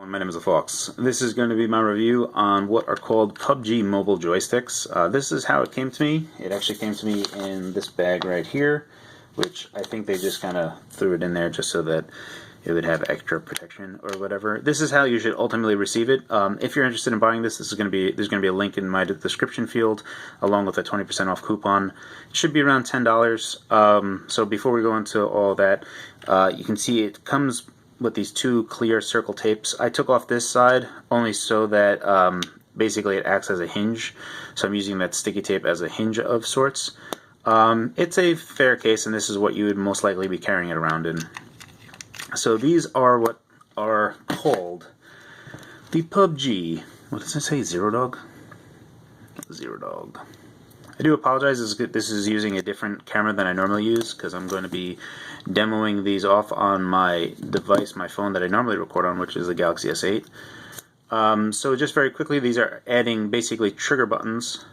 My name is Phawx. This is going to be my review on what are called PUBG mobile joysticks. This is how it came to me. It actually came to me in this bag right here, which I think they just kind of threw it in there just so that it would have extra protection or whatever. This is how you should ultimately receive it. If you're interested in buying this, there's going to be a link in my description field along with a 20% off coupon. It should be around $10. So before we go into all that, you can see it comes with these two clear circle tapes. I took off this side only so that basically it acts as a hinge. So I'm using that sticky tape as a hinge of sorts. It's a fair case, and this is what you would most likely be carrying it around in. So these are what are called the PUBG. What does it say? Zero Dog? Zero Dog. I do apologize, this is using a different camera than I normally use because I'm going to be demoing these off on my device, my phone that I normally record on, which is the Galaxy S8. So just very quickly, these are adding basically trigger buttons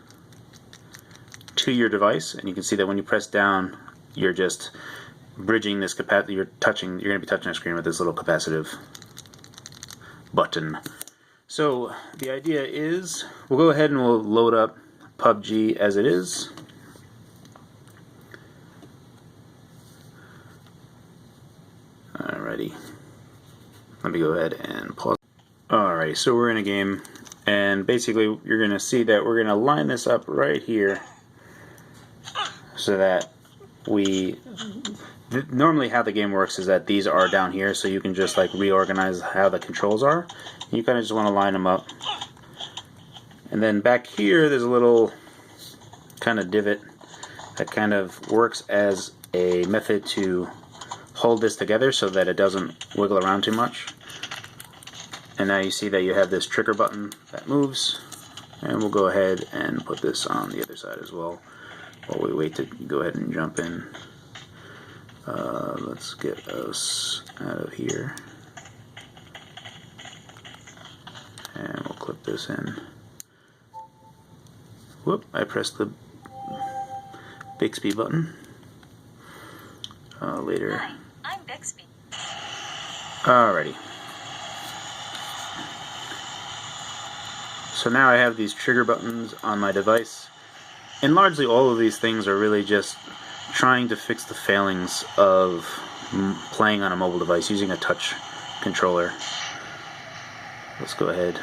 to your device, and you can see that when you press down, you're just bridging this capacitor. You're going to be touching the screen with this little capacitive button. So the idea is we'll go ahead and we'll load up PUBG as it is. Alrighty. Let me go ahead and pause. Alrighty, so we're in a game, and basically you're going to see that we're going to line this up right here so that normally how the game works is that these are down here, so you can just like reorganize how the controls are. You kind of just want to line them up. And then back here there's a little kind of divot that kind of works as a method to hold this together so that it doesn't wiggle around too much. And now you see that you have this trigger button that moves, and we'll go ahead and put this on the other side as well while we wait to go ahead and jump in. Let's get us out of here, and we'll clip this in. Whoop, I pressed the Bixby button. Later. Hi, I'm Bixby. Alrighty. So now I have these trigger buttons on my device, and largely all of these things are really just trying to fix the failings of playing on a mobile device using a touch controller. Let's go ahead.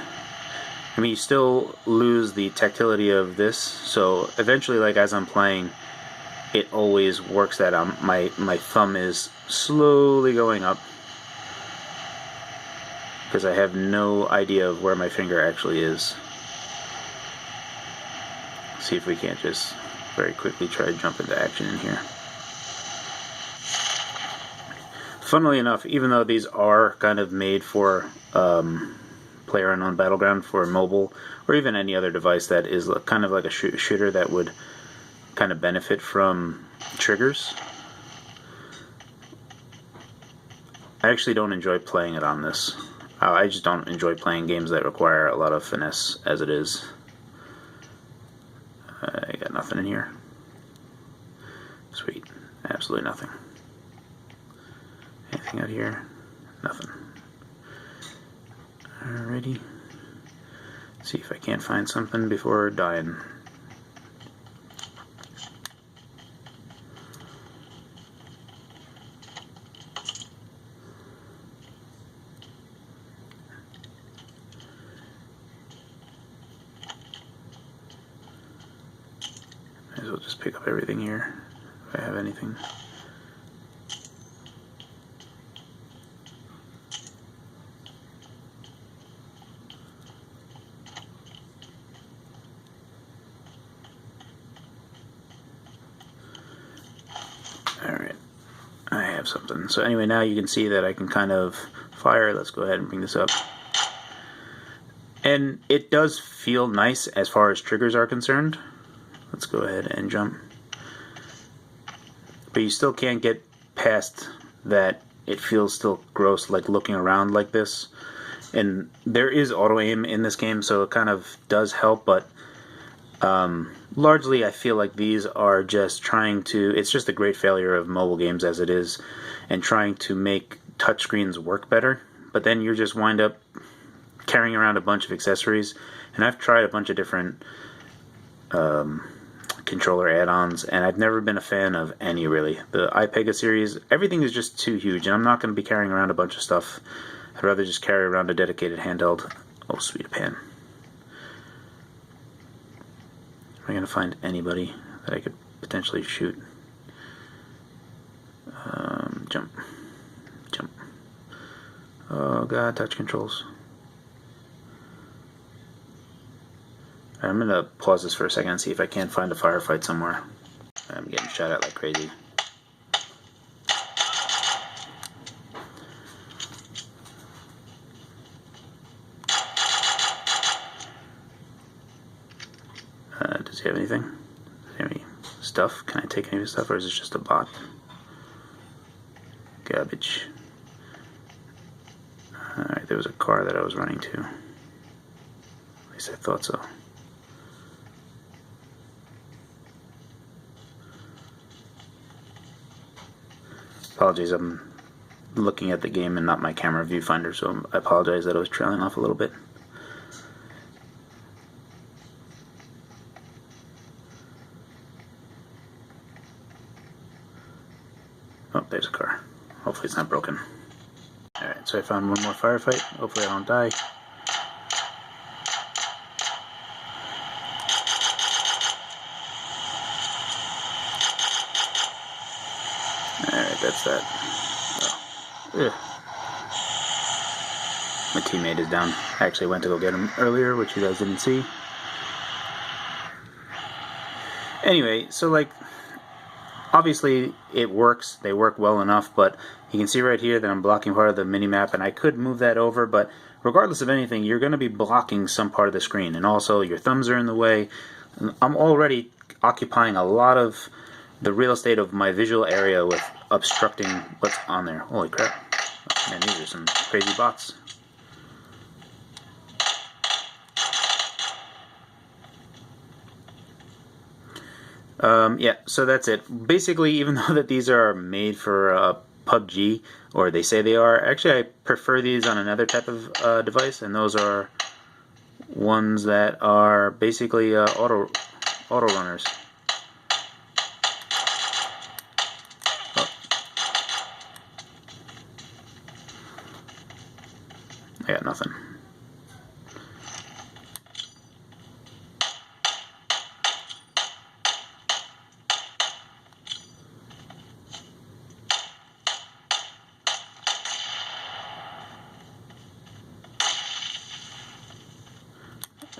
I mean, you still lose the tactility of this, so eventually, like as I'm playing, it always works that my thumb is slowly going up because I have no idea of where my finger actually is. See if we can't just very quickly try to jump into action in here. Funnily enough, even though these are kind of made for PlayerUnknown Battleground for mobile, or even any other device that is kind of like a shooter that would kind of benefit from triggers, I actually don't enjoy playing it on this. I just don't enjoy playing games that require a lot of finesse as it is. I got nothing in here. Sweet. Absolutely nothing. Anything out here? Nothing. Alrighty. See if I can't find something before dying. Might as well just pick up everything here, if I have anything. Alright, I have something. So anyway, now you can see that I can kind of fire. Let's go ahead and bring this up. And it does feel nice as far as triggers are concerned. Let's go ahead and jump. But you still can't get past that. It feels still gross, like looking around like this. And there is auto aim in this game, so it kind of does help, but largely I feel like these are just trying to, it's just a great failure of mobile games as it is, and trying to make touchscreens work better, but then you just wind up carrying around a bunch of accessories, and I've tried a bunch of different controller add-ons, and I've never been a fan of any, really. The iPega series, everything is just too huge, and I'm not going to be carrying around a bunch of stuff. I'd rather just carry around a dedicated handheld. Oh, sweet pan. Am I going to find anybody that I could potentially shoot? Jump. Jump. Oh god, touch controls. I'm going to pause this for a second and see if I can't find a firefight somewhere. I'm getting shot at like crazy. Does he have anything? Does he have any stuff? Can I take any of his stuff, or is it just a bot? Garbage. Alright, there was a car that I was running to. At least I thought so. Apologies, I'm looking at the game and not my camera viewfinder, so I apologize that I was trailing off a little bit. Oh, there's a car. Hopefully it's not broken. Alright, so I found one more firefight. Hopefully I don't die. Alright, that's that. Oh. My teammate is down. I actually went to go get him earlier, which you guys didn't see. Anyway, so like, obviously it works. They work well enough, but you can see right here that I'm blocking part of the minimap, and I could move that over, but regardless of anything, you're going to be blocking some part of the screen, and also your thumbs are in the way. I'm already occupying a lot of the real estate of my visual area with obstructing what's on there. Holy crap. Oh, man, these are some crazy bots. Yeah, so that's it. Basically, even though that these are made for PUBG, or they say they are, actually I prefer these on another type of device, and those are ones that are basically auto runners. Oh. I got nothing.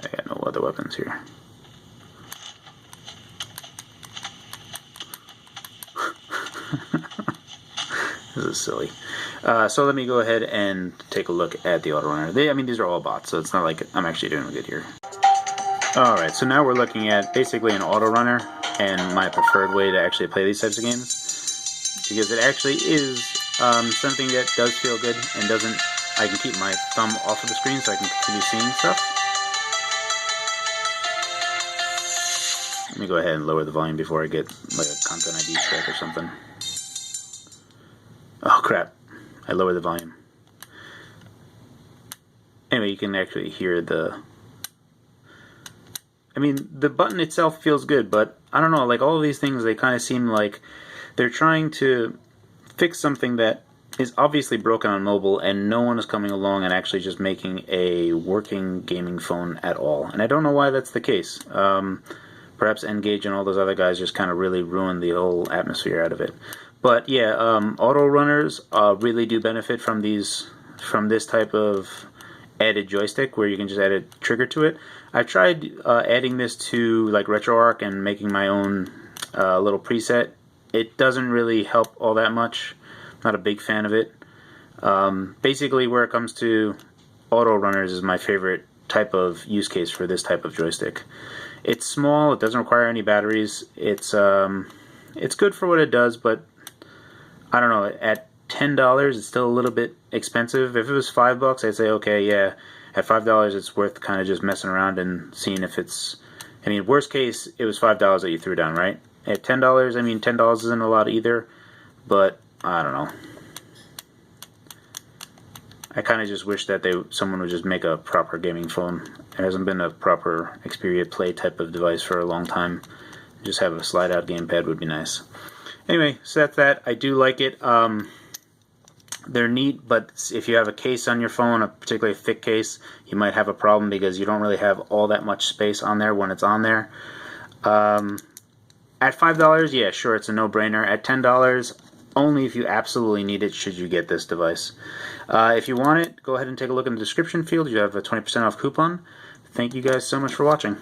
I got no other weapons here. This is silly. So let me go ahead and take a look at the autorunner. I mean, these are all bots, so it's not like I'm actually doing good here. Alright, so now we're looking at basically an autorunner and my preferred way to actually play these types of games, because it actually is something that does feel good and doesn't. I can keep my thumb off of the screen so I can continue seeing stuff. Let me go ahead and lower the volume before I get like a content ID strike or something. Oh crap, I lowered the volume. Anyway, you can actually hear the... I mean, the button itself feels good, but I don't know, like all of these things, they kind of seem like they're trying to fix something that is obviously broken on mobile, and no one is coming along and actually just making a working gaming phone at all. And I don't know why that's the case. Perhaps Engage and all those other guys just kind of really ruined the whole atmosphere out of it. But yeah, auto runners really do benefit from this type of added joystick where you can just add a trigger to it. I tried adding this to like RetroArch and making my own little preset. It doesn't really help all that much. Not a big fan of it. Basically, where it comes to auto runners is my favorite type of use case for this type of joystick. It's small. It doesn't require any batteries. It's good for what it does, but I don't know. At $10, it's still a little bit expensive. If it was $5, I'd say okay, yeah. At $5, it's worth kind of just messing around and seeing if it's. I mean, worst case, it was $5 that you threw down, right? At $10, I mean, $10 isn't a lot either, but I don't know. I kind of just wish that someone would just make a proper gaming phone. It hasn't been a proper Xperia Play type of device for a long time. Just have a slide-out gamepad would be nice. Anyway, so that's that. I do like it. They're neat, but if you have a case on your phone, a particularly thick case, you might have a problem because you don't really have all that much space on there when it's on there. At $5, yeah, sure, it's a no-brainer. At $10, only if you absolutely need it should you get this device. If you want it, go ahead and take a look in the description field. You have a 20% off coupon. Thank you guys so much for watching.